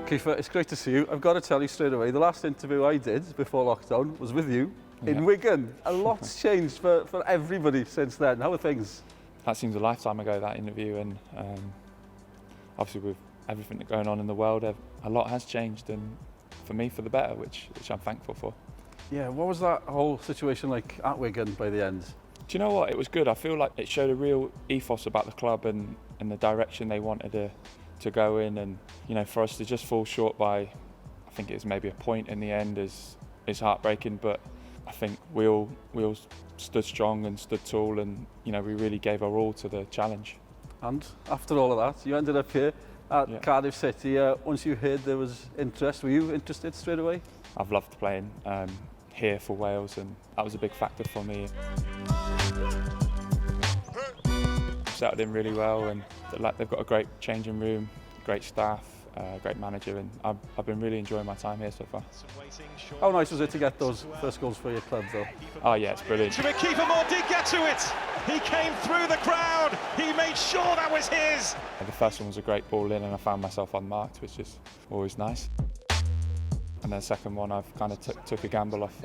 Kieffer, it's great to see you. I've got to tell you straight away, the last interview I did before lockdown was with you in Wigan. A lot's changed for everybody since then. How are things? That seems a lifetime ago, that interview, and obviously with everything that's going on in the world, a lot has changed, and for me, for the better, which I'm thankful for. Yeah, what was that whole situation like at Wigan by the end? Do you know what? It was good. I feel like it showed a real ethos about the club and the direction they wanted to go in, and for us to just fall short by, I think it was maybe a point in the end, is heartbreaking. But I think we all stood strong and stood tall, and we really gave our all to the challenge. And after all of that, you ended up here at Cardiff City. Once you heard there was interest, were you interested straight away? I've loved playing here for Wales, and that was a big factor for me. Settled in really well, and they've got a great changing room, great staff, great manager, and I've been really enjoying my time here so far. How nice was it to get those first goals for your club though? Oh yeah, it's brilliant. Kieffer Moore did get to it. He came through the crowd. He made sure that was his. The first one was a great ball in, and I found myself unmarked, which is always nice. And then the second one, I've kind of took a gamble off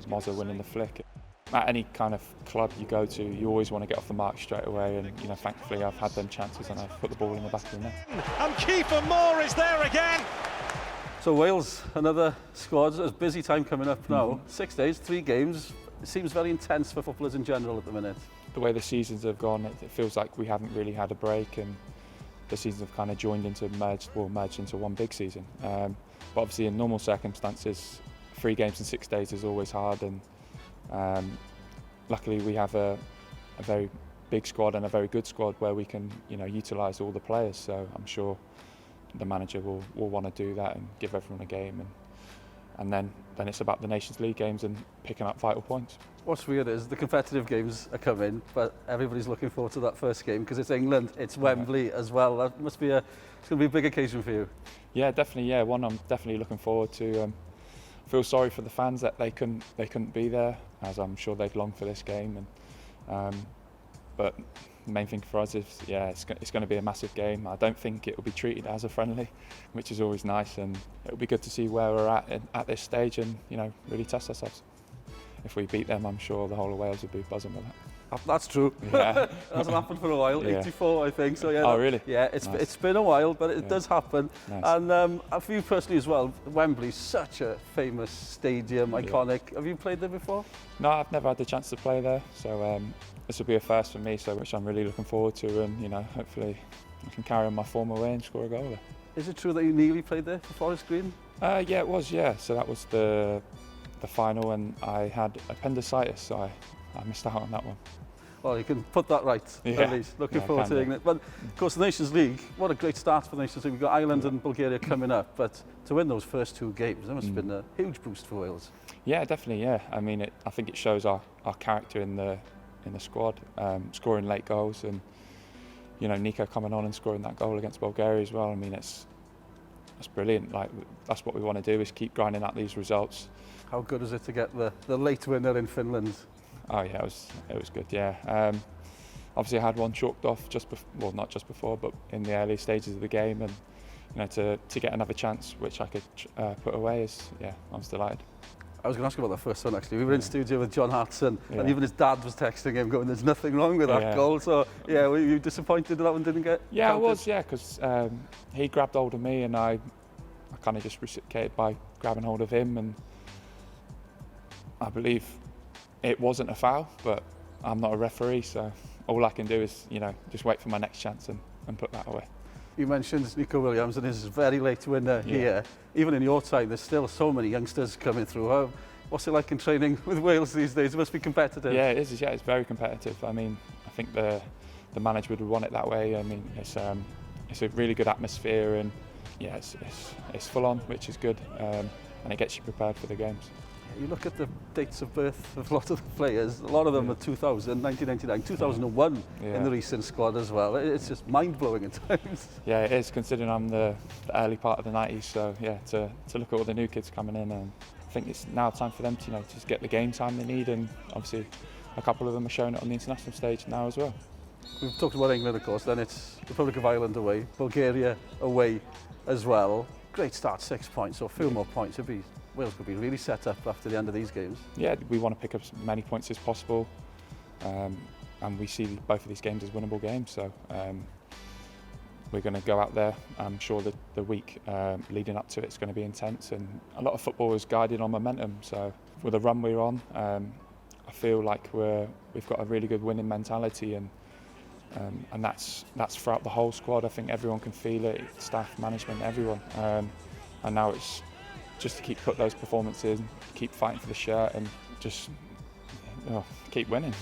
Mozza winning the flick. At any kind of club you go to, you always want to get off the mark straight away, and thankfully I've had them chances and I've put the ball in the back of the net. And Kieffer Moore is there again. So Wales, another squad, a busy time coming up now. 6 days, 3 games. It seems very intense for footballers in general at the minute. The way the seasons have gone, it feels like we haven't really had a break, and the seasons have kind of merged into one big season. But obviously in normal circumstances, 3 games in 6 days is always hard, and luckily we have a very big squad and a very good squad where we can utilise all the players, so I'm sure the manager will want to do that and give everyone a game, and then it's about the Nations League games and picking up vital points. What's weird is the competitive games are coming, but everybody's looking forward to that first game because it's England, it's Wembley as well. That must be it's going to be a big occasion for you. Yeah, definitely. Yeah, one I'm definitely looking forward to. Feel sorry for the fans that they couldn't be there, as I'm sure they'd long for this game. But the main thing for us is, it's going to be a massive game. I don't think it will be treated as a friendly, which is always nice, and it'll be good to see where we're at this stage, and really test ourselves. If we beat them, I'm sure the whole of Wales will be buzzing with that. That's true. Yeah. It hasn't happened for a while. 84, I think. So yeah. Oh, really? Yeah, it's been a while, but it does happen. Nice. And for you personally as well, Wembley's such a famous stadium, iconic. Have you played there before? No, I've never had the chance to play there, so this will be a first for me, which I'm really looking forward to, and hopefully I can carry on my form away and score a goal there. Is it true that you nearly played there for Forest Green? Yeah, it was. Yeah, so that was the final, and I had appendicitis, so I missed out on that one. Well, you can put that right, at least. Looking forward to it. But, of course, the Nations League, what a great start for the Nations League. We've got Ireland and Bulgaria coming up, but to win those first 2 games, that must have been a huge boost for Wales. Yeah, definitely, yeah. I mean, I think it shows our character in the squad, scoring late goals, and, Nico coming on and scoring that goal against Bulgaria as well. I mean, that's brilliant. Like, that's what we want to do, is keep grinding out these results. How good is it to get the late winner in Finland? Oh yeah, it was good. Yeah, obviously I had one chalked off not just before, but in the early stages of the game, and to get another chance which I could put away I was delighted. I was going to ask you about that first one actually. We were in studio with John Hartson, and even his dad was texting him, going, "There's nothing wrong with that goal." So were you disappointed that one didn't get? Yeah, counted? I was. Yeah, because he grabbed hold of me, and I kind of just reciprocated by grabbing hold of him, and I believe it wasn't a foul, but I'm not a referee, so all I can do is, just wait for my next chance and put that away. You mentioned Nico Williams and his very late winner here. Even in your time, there's still so many youngsters coming through. What's it like in training with Wales these days? It must be competitive. Yeah, it is. Yeah, it's very competitive. I mean, I think the management would want it that way. I mean, it's a really good atmosphere, and it's full on, which is good, and it gets you prepared for the games. You look at the dates of birth of a lot of the players, a lot of them are 2000, 1999, 2001 in the recent squad as well. It's just mind-blowing at times. Yeah, it is, considering I'm the early part of the 90s, so to look at all the new kids coming in, and I think it's now time for them to just get the game time they need, and obviously a couple of them are showing it on the international stage now as well. We've talked about England, of course, then it's Republic of Ireland away, Bulgaria away as well. great start, 6 points, so a few more points. Wales could be really set up after the end of these games. Yeah, we want to pick up as many points as possible, and we see both of these games as winnable games. So we're going to go out there. I'm sure that the week leading up to it is going to be intense, and a lot of football is guided on momentum. So with the run we're on, I feel like we've got a really good winning mentality, and that's throughout the whole squad. I think everyone can feel it, staff, management, everyone. And now it's just to keep put those performances in, keep fighting for the shirt, and just keep winning.